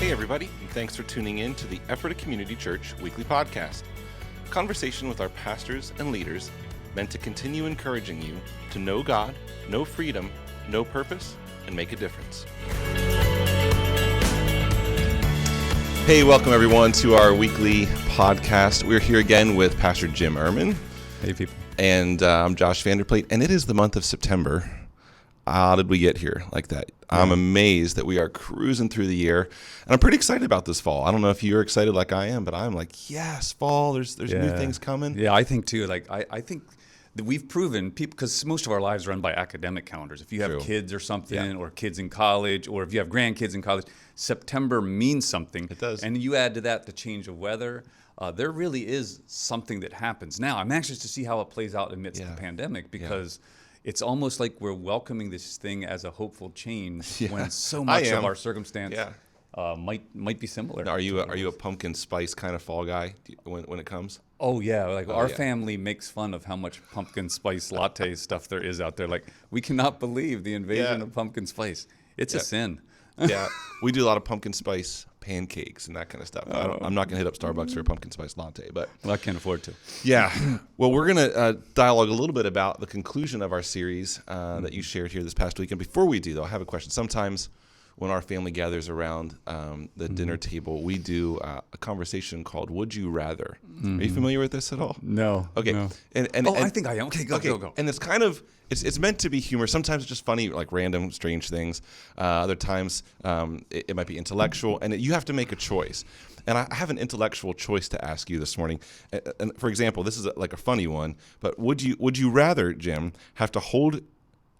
Hey everybody, and thanks for tuning in to the Effort of Community Church weekly podcast. A conversation with our pastors and leaders meant to continue encouraging you to know God, know freedom, know purpose, and make a difference. Hey, welcome everyone to our weekly podcast. We're here again with Pastor Jim Ehrman. Hey people. And I'm Josh Vanderplate, and it is the month of September. How did we get here like that? I'm amazed that we are cruising through the year, and I'm pretty excited about this fall. I don't know if you're excited like I am, but I'm like, yes, fall. There's new things coming. Yeah, I think too. Like I think that we've proven people, because most of our lives run by academic calendars. If you have kids or something, or kids in college, or if you have grandkids in college, September means something. It does. And you add to that the change of weather. There really is something that happens. Now, I'm anxious to see how it plays out amidst the pandemic, because it's almost like we're welcoming this thing as a hopeful change when so much of our circumstance might be similar. Now, are you a pumpkin spice kind of fall guy when it comes? Oh yeah, our family makes fun of how much pumpkin spice latte stuff there is out there. Like, we cannot believe the invasion of pumpkin spice. It's a sin. Yeah, we do a lot of pumpkin spice pancakes and that kind of stuff. I'm not going to hit up Starbucks for a pumpkin spice latte, but I can't afford to. Yeah. Well, we're going to dialogue a little bit about the conclusion of our series that you shared here this past week. And before we do, though, I have a question. Sometimes when our family gathers around the dinner table, we do a conversation called "Would You Rather." Are you familiar with this at all? No. Okay. No. And I think I am. Okay, go. And it's kind of it's meant to be humor. Sometimes it's just funny, like random, strange things. Other times it might be intellectual, and you have to make a choice. And I have an intellectual choice to ask you this morning. And for example, this is like a funny one. But would you rather, Jim, have to hold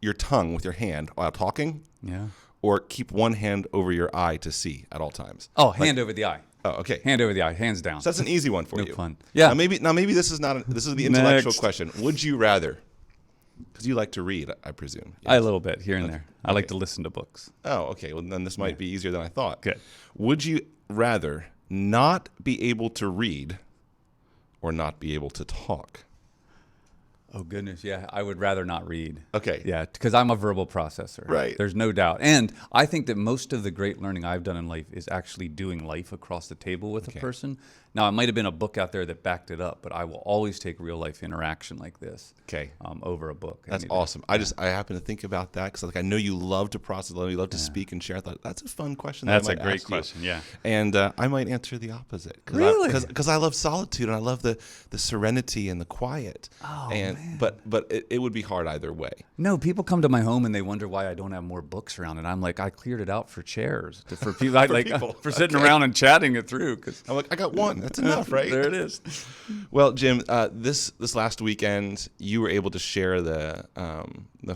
your tongue with your hand while talking? Yeah. Or keep one hand over your eye to see at all times? Oh, hand over the eye. Oh, okay. Hand over the eye, hands down. So that's an easy one for you. No fun. Yeah. Now maybe this is not. This is the intellectual question. Would you rather? Because you like to read, I presume. Yes. A little bit here and there. I like to listen to books. Oh, okay. Well, then this might be easier than I thought. Good. Would you rather not be able to read or not be able to talk? Oh, goodness, yeah. I would rather not read. Okay. Yeah, because I'm a verbal processor. Right. There's no doubt. And I think that most of the great learning I've done in life is actually doing life across the table with a person. Now, it might have been a book out there that backed it up, but I will always take real-life interaction like this over a book. That's awesome. I happen to think about that because I know you love to process, you love to speak and share. I thought, that's a fun question. That's a great question, yeah. And I might answer the opposite. Really? Because I love solitude and I love the serenity and the quiet. Oh, man. But it would be hard either way. No, people come to my home and they wonder why I don't have more books around. And I'm like, I cleared it out for chairs, for people, for sitting around and chatting it through. Cause I'm like, I got one. That's enough, right? There it is. Well, Jim, this last weekend, you were able to share the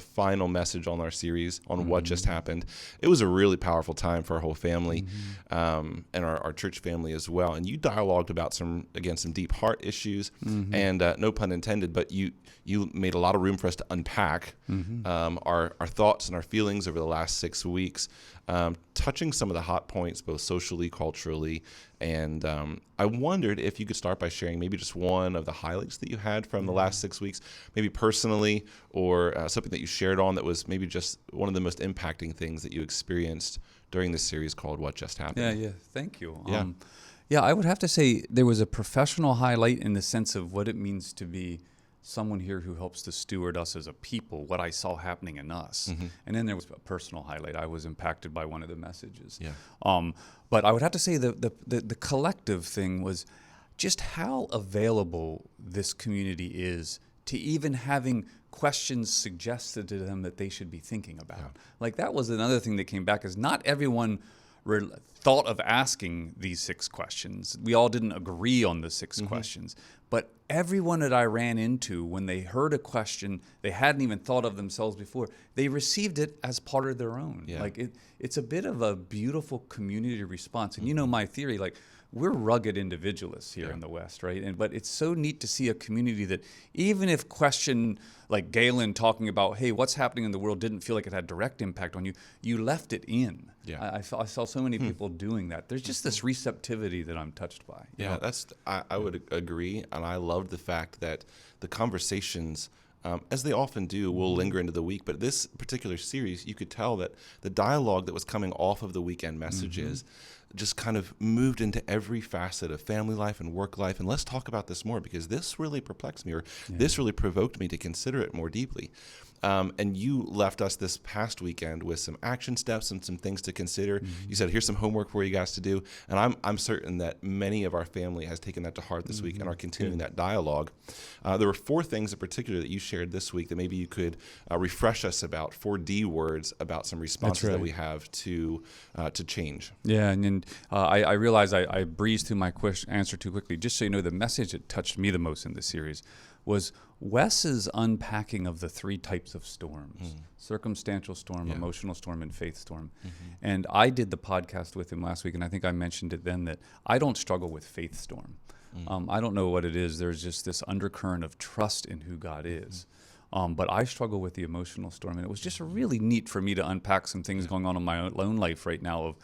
final message on our series on what just happened. It was a really powerful time for our whole family and our church family as well. And you dialogued about some deep heart issues, and no pun intended, but you made a lot of room for us to unpack our thoughts and our feelings over the last 6 weeks, touching some of the hot points, both socially, culturally. And I wondered if you could start by sharing maybe just one of the highlights that you had from the last 6 weeks, maybe personally, or something that you shared on that was maybe just one of the most impacting things that you experienced during this series called What Just Happened. Yeah, thank you. Yeah. I would have to say there was a professional highlight in the sense of what it means to be someone here who helps to steward us as a people, what I saw happening in us. And then there was a personal highlight. I was impacted by one of the messages. Yeah. But I would have to say the collective thing was just how available this community is to even having questions suggested to them that they should be thinking about. Yeah. Like, that was another thing that came back, is not everyone thought of asking these 6 questions. We all didn't agree on the 6 questions. But everyone that I ran into, when they heard a question they hadn't even thought of themselves before, they received it as part of their own. Yeah. Like, it's a bit of a beautiful community response. And you know my theory, like, we're rugged individualists here in the West, right? But it's so neat to see a community that, even if question like Galen talking about, hey, what's happening in the world didn't feel like it had direct impact on you, you left it in. Yeah. I saw so many people doing that. There's just this receptivity that I'm touched by. Yeah, I would agree, and I loved the fact that the conversations as they often do, will linger into the week. But this particular series, you could tell that the dialogue that was coming off of the weekend messages just kind of moved into every facet of family life and work life. And let's talk about this more, because this really perplexed me, or this really provoked me to consider it more deeply. And you left us this past weekend with some action steps and some things to consider. You said, here's some homework for you guys to do. And I'm certain that many of our family has taken that to heart this week and are continuing that dialogue. There were 4 things in particular that you shared this week that maybe you could refresh us about, 4 D words about some responses that we have to change. Yeah, and I realize I breezed through my answer too quickly. Just so you know, the message that touched me the most in this series was Wes's unpacking of the 3 types of storms: circumstantial storm, emotional storm, and faith storm. And I did the podcast with him last week, and I think I mentioned it then that I don't struggle with faith storm. I don't know what it is. There's just this undercurrent of trust in who God is. But I struggle with the emotional storm, and it was just really neat for me to unpack some things going on in my own life right now of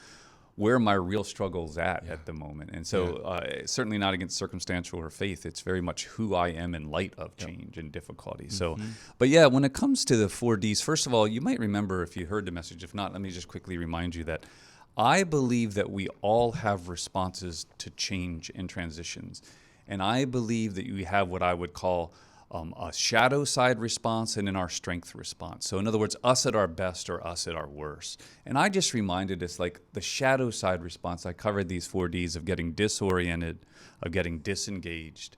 where my real struggle's at the moment. And so certainly not against circumstantial or faith. It's very much who I am in light of change and difficulty. So, but yeah, when it comes to the 4 Ds, first of all, you might remember if you heard the message. If not, let me just quickly remind you that I believe that we all have responses to change and transitions. And I believe that we have what I would call a shadow side response and in our strength response. So in other words, us at our best or us at our worst. And I just reminded us, like the shadow side response, I covered these 4 Ds of getting disoriented, of getting disengaged,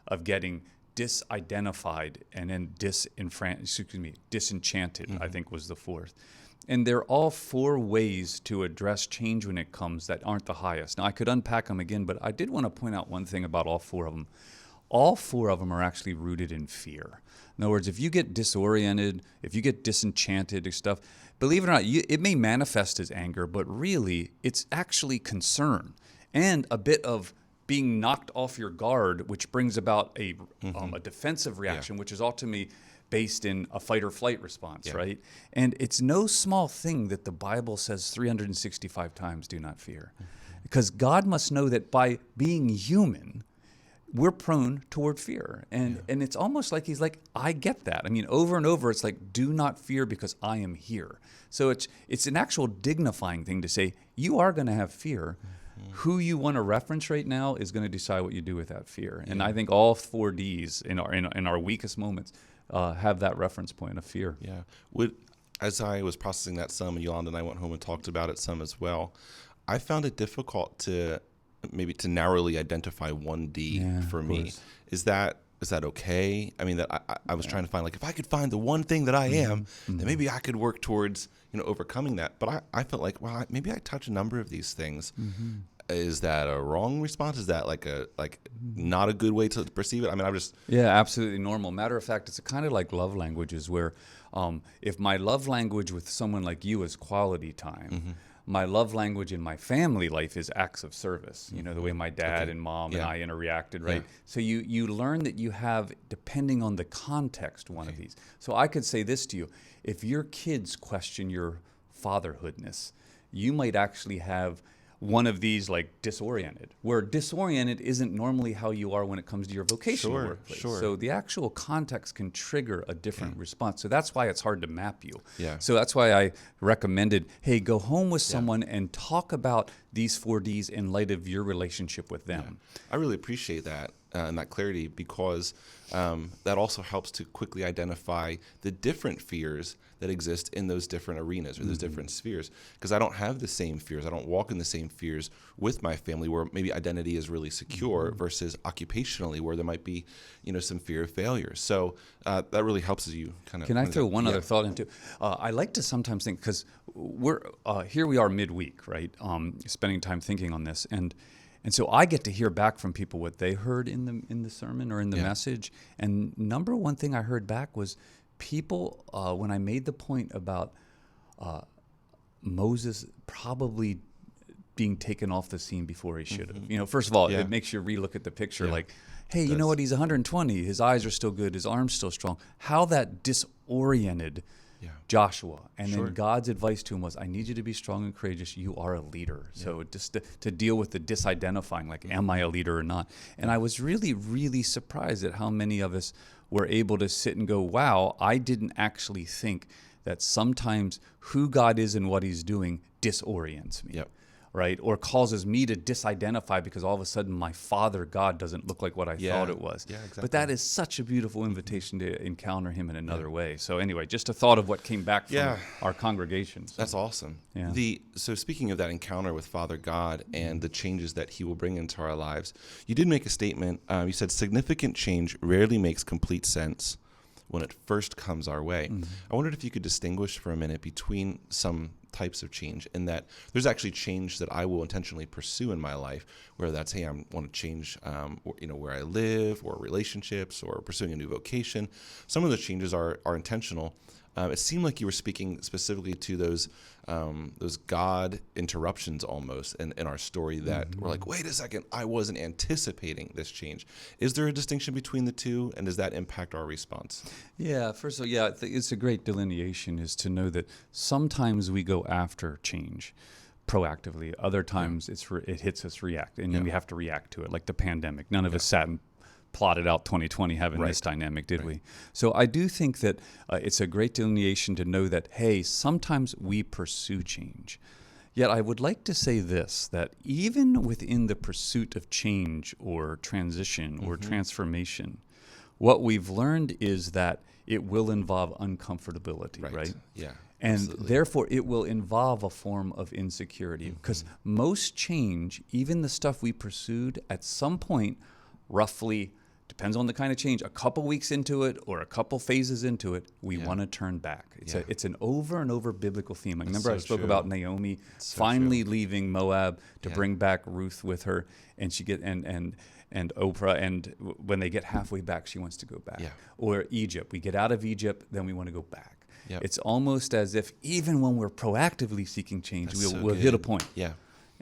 of getting disidentified, and then disenchanted, I think was the 4th. And they're all 4 ways to address change when it comes that aren't the highest. Now, I could unpack them again, but I did want to point out one thing about all 4 of them. All 4 of them are actually rooted in fear. In other words, if you get disoriented, if you get disenchanted or stuff, believe it or not, it may manifest as anger, but really it's actually concern and a bit of being knocked off your guard, which brings about a defensive reaction, which is ultimately based in a fight or flight response, right? And it's no small thing that the Bible says 365 times, do not fear. Because God must know that by being human, we're prone toward fear. And it's almost like he's like, I get that. I mean, over and over, it's like, do not fear because I am here. So it's an actual dignifying thing to say, you are going to have fear. Who you want to reference right now is going to decide what you do with that fear. And I think all 4 Ds in our weakest moments have that reference point of fear. Yeah. As I was processing that some, and Yolanda and I went home and talked about it some as well, I found it difficult to narrowly identify 1 D for me. Is that okay? I mean, that I was trying to find, like, if I could find the one thing that I am, then maybe I could work towards, overcoming that. But I felt like, well, maybe I touch a number of these things. Is that a wrong response? Is that like not a good way to perceive it? I mean, absolutely normal. Matter of fact, it's kind of like love languages where if my love language with someone like you is quality time, my love language in my family life is acts of service, the way my dad and mom and I interacted, right? So you learn that you have, depending on the context, one of these. So I could say this to you: if your kids question your fatherhoodness, you might actually have one of these, like disoriented, where disoriented isn't normally how you are when it comes to your vocational workplace. So the actual context can trigger a different response. So that's why it's hard to map you. So that's why I recommended, hey, go home with someone and talk about these 4 Ds in light of your relationship with them. I really appreciate that and that clarity, because that also helps to quickly identify the different fears that exist in those different arenas or those different spheres. Because I don't have the same fears. I don't walk in the same fears with my family, where maybe identity is really secure versus occupationally, where there might be, some fear of failure. So that really helps as you kind of. Can I throw one other thought into? I like to sometimes think, because we're here we are midweek, right? Spending time thinking on this, and so I get to hear back from people what they heard in the sermon or in the message. And number one thing I heard back was people, when I made the point about Moses probably being taken off the scene before he should have. First of all, it makes you relook at the picture like, hey, you know what? He's 120. His eyes are still good. His arm's still strong. How that disoriented Joshua. And Sure. then God's advice to him was, I need you to be strong and courageous. You are a leader. So just to deal with the disidentifying, like, am I a leader or not? And I was really, really surprised at how many of us were able to sit and go, wow, I didn't actually think that sometimes who God is and what he's doing disorients me. Yep. Right? Or causes me to disidentify because all of a sudden my Father God doesn't look like what I thought it was. Yeah, exactly. But that is such a beautiful invitation to encounter him in another way. So anyway, just a thought of what came back from our congregation. So. That's awesome. Yeah. So speaking of that encounter with Father God and the changes that he will bring into our lives, you did make a statement. You said significant change rarely makes complete sense when it first comes our way. I wondered if you could distinguish for a minute between some types of change, and that there's actually change that I will intentionally pursue in my life, whether that's, hey, I want to change where I live, or relationships, or pursuing a new vocation. Some of those changes are intentional. It seemed like you were speaking specifically to those God interruptions almost in our story that were like, wait a second, I wasn't anticipating this change. Is there a distinction between the two, and does that impact our response? Yeah, first of all, it's a great delineation is to know that sometimes we go after change proactively. Other times it hits us and then we have to react to it, like the pandemic. None of us sat and plotted out 2020 having this dynamic, did we? So I do think that it's a great delineation to know that, hey, sometimes we pursue change. Yet I would like to say this, that even within the pursuit of change or transition or transformation, what we've learned is that it will involve uncomfortability, right? Yeah. And Absolutely. therefore, it will involve a form of insecurity because most change, even the stuff we pursued, at some point, roughly, depends on the kind of change, a couple weeks into it or a couple phases into it, we want to turn back. It's an over and over biblical theme. I remember I spoke about Naomi finally leaving Moab to bring back Ruth with her, and she and Oprah, and when they get halfway back, she wants to go back. Yeah. Or Egypt, we get out of Egypt, then we want to go back. Yep. It's almost as if even when we're proactively seeking change, That's we'll hit a point. Yeah.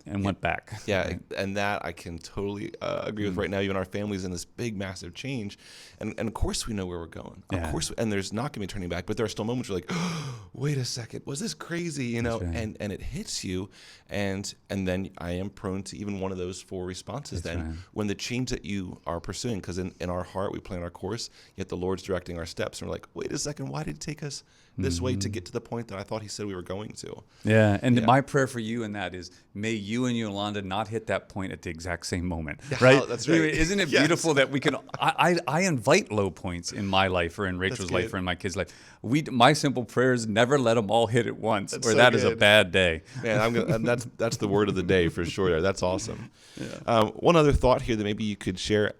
And went back. Yeah, right? and that I can totally agree with right now. Even our family's in this big, massive change. And of course we know where we're going. Of course, and there's not going to be turning back. But there are still moments where you're like, oh, wait a second, was this crazy? You know, right. and it hits you. And then I am prone to even one of those four responses when the change that you are pursuing, because in our heart we plan our course, yet the Lord's directing our steps. And we're like, wait a second, why did it take us this way to get to the point that I thought he said we were going to? Yeah, and my prayer for you in that is, may you and Yolanda not hit that point at the exact same moment, right? That's right. Isn't it beautiful that we can, I invite low points in my life or in Rachel's life or in my kids' life. My simple prayer is never let them all hit at once, or that is a bad day. Man, that's the word of the day for sure. That's awesome. Yeah. One other thought here that maybe you could share.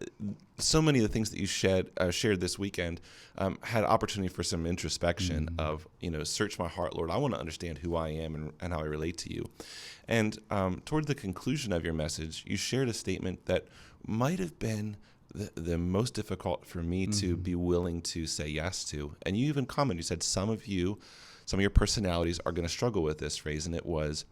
So many of the things that you shared this weekend had opportunity for some introspection of, search my heart, Lord. I want to understand who I am and how I relate to you. And toward the conclusion of your message, you shared a statement that might have been the most difficult for me to be willing to say yes to. And you even commented, you said some of your personalities are going to struggle with this phrase, and it was,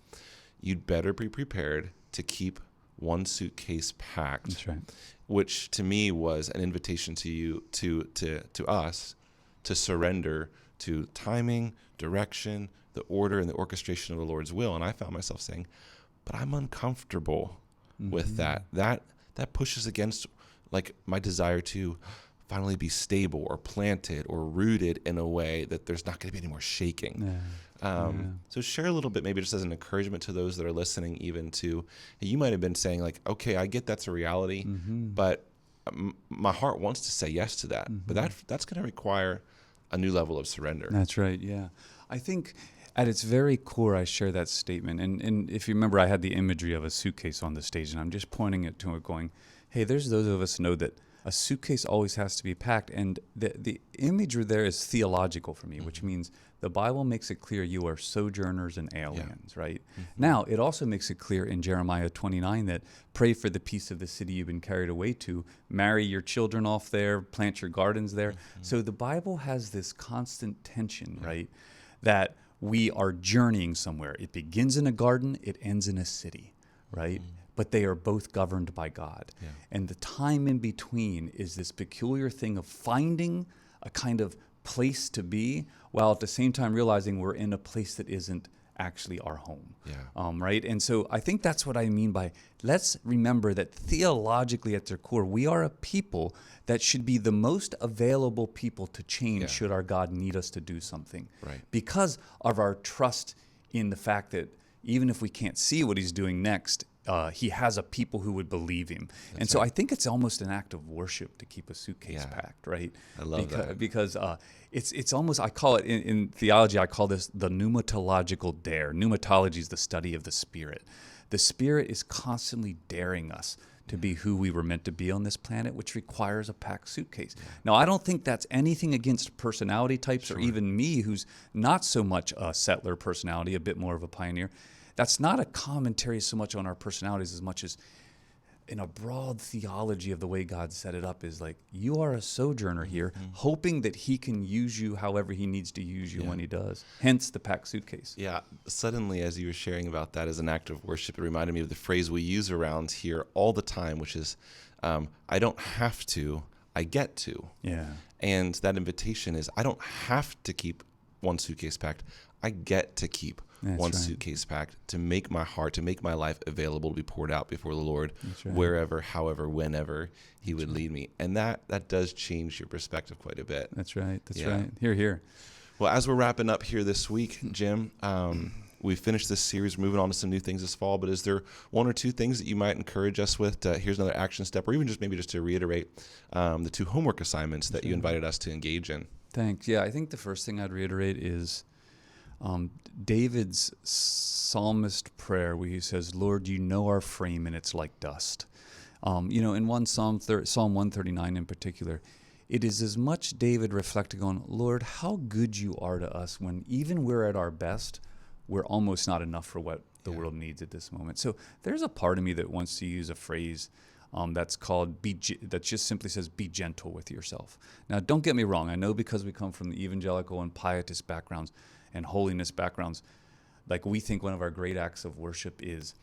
you'd better be prepared to keep one suitcase packed. That's right. Which to me was an invitation to you, to us, to surrender to timing, direction, the order, and the orchestration of the Lord's will. And I found myself saying, but I'm uncomfortable with that. That pushes against like my desire to finally be stable or planted or rooted in a way that there's not going to be any more shaking. So share a little bit, maybe just as an encouragement to those that are listening, even to, you might have been saying like, okay, I get that's a reality, but my heart wants to say yes to that. But that's going to require a new level of surrender. That's right, yeah. I think at its very core, I share that statement. And if you remember, I had the imagery of a suitcase on the stage, and I'm just pointing it to it going, hey, there's those of us who know that a suitcase always has to be packed. And the imagery there is theological for me, which means the Bible makes it clear you are sojourners and aliens, right? Now, it also makes it clear in Jeremiah 29 that pray for the peace of the city you've been carried away to, marry your children off there, plant your gardens there. So the Bible has this constant tension, right, that we are journeying somewhere. It begins in a garden, it ends in a city, right? But they are both governed by God. And the time in between is this peculiar thing of finding a kind of place to be, while at the same time realizing we're in a place that isn't actually our home. Right? And so I think that's what I mean by, let's remember that theologically at their core, we are a people that should be the most available people to change should our God need us to do something. Right. Because of our trust in the fact that even if we can't see what he's doing next, he has a people who would believe him. And so I think it's almost an act of worship to keep a suitcase packed, right? I love that. Because it's almost, I call it, in theology, I call this the pneumatological dare. Pneumatology is the study of the Spirit. The Spirit is constantly daring us to be who we were meant to be on this planet, which requires a packed suitcase. Now, I don't think that's anything against personality types or even me, who's not so much a settler personality, a bit more of a pioneer. That's not a commentary so much on our personalities as much as in a broad theology of the way God set it up is like, you are a sojourner here, hoping that he can use you however he needs to use you when he does. Hence the packed suitcase. Yeah. Suddenly, as you were sharing about that as an act of worship, it reminded me of the phrase we use around here all the time, which is, I don't have to, I get to. Yeah. And that invitation is, I don't have to keep one suitcase packed. I get to keep one suitcase packed to make my heart, to make my life available to be poured out before the Lord, wherever, however, whenever he would lead me. And that does change your perspective quite a bit. That's right. Right. Here. Well, as we're wrapping up here this week, Jim, we've finished this series. We're moving on to some new things this fall, but is there one or two things that you might encourage us with? Here's another action step, or even just to reiterate the 2 homework assignments that you invited us to engage in. Thanks. Yeah, I think the first thing I'd reiterate is David's psalmist prayer, where he says, Lord, you know our frame and it's like dust. In one Psalm 139 in particular, it is as much David reflecting on, Lord, how good you are to us when even we're at our best, we're almost not enough for what the world needs at this moment. So there's a part of me that wants to use a phrase that's called, that just simply says, be gentle with yourself. Now, don't get me wrong. I know because we come from the evangelical and pietist backgrounds and holiness backgrounds, like we think one of our great acts of worship is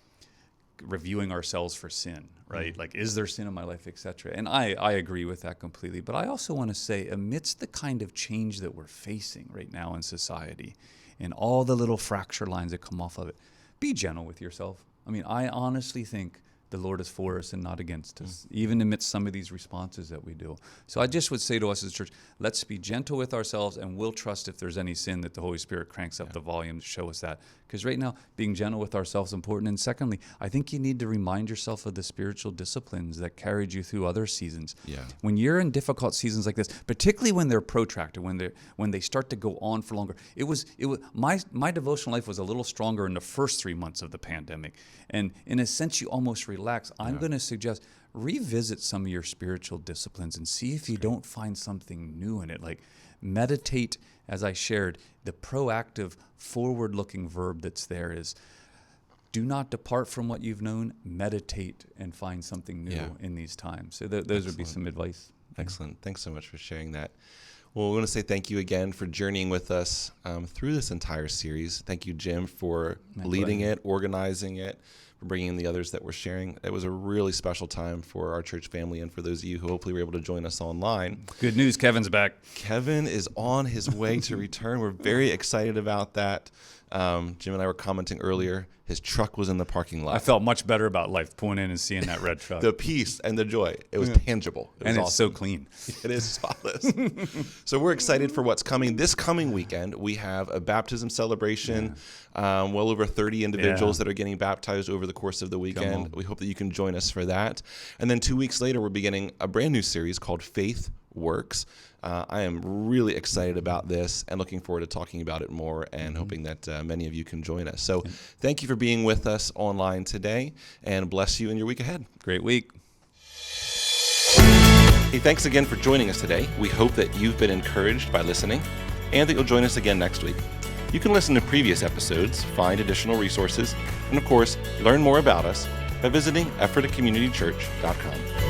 reviewing ourselves for sin, right? Like, is there sin in my life, etc. And I agree with that completely. But I also want to say, amidst the kind of change that we're facing right now in society and all the little fracture lines that come off of it, be gentle with yourself. I mean, I honestly think the Lord is for us and not against us, even amidst some of these responses that we do. So I just would say to us as a church, let's be gentle with ourselves, and we'll trust if there's any sin that the Holy Spirit cranks up the volume to show us that. Because right now, being gentle with ourselves is important. And secondly, I think you need to remind yourself of the spiritual disciplines that carried you through other seasons. Yeah. When you're in difficult seasons like this, particularly when they're protracted, when they start to go on for longer, my devotional life was a little stronger in the first 3 months of the pandemic. And in a sense, you almost relax. I'm going to suggest revisit some of your spiritual disciplines and see if you don't find something new in it. Like meditate, as I shared, the proactive, forward-looking verb that's there is, do not depart from what you've known, meditate and find something new in these times. So those would be some advice. Excellent. Thanks so much for sharing that. Well, we want to say thank you again for journeying with us through this entire series. Thank you, Jim, for leading it, organizing it, for bringing in the others that we're sharing. It was a really special time for our church family and for those of you who hopefully were able to join us online. Good news, Kevin's back. Kevin is on his way to return. We're very excited about that. Jim and I were commenting earlier, his truck was in the parking lot. I felt much better about life pulling in and seeing that red truck. The peace and the joy. It was tangible. It was it's awesome. so clean. It is spotless. So we're excited for what's coming. This coming weekend, we have a baptism celebration. Well over 30 individuals that are getting baptized over the course of the weekend. We hope that you can join us for that. And then 2 weeks later, we're beginning a brand new series called Faith Works. I am really excited about this and looking forward to talking about it more and hoping that many of you can join us. So thank you for being with us online today, and bless you in your week ahead. Great week. Hey, thanks again for joining us today. We hope that you've been encouraged by listening and that you'll join us again next week. You can listen to previous episodes, find additional resources, and of course, learn more about us by visiting effortacommunitychurch.com.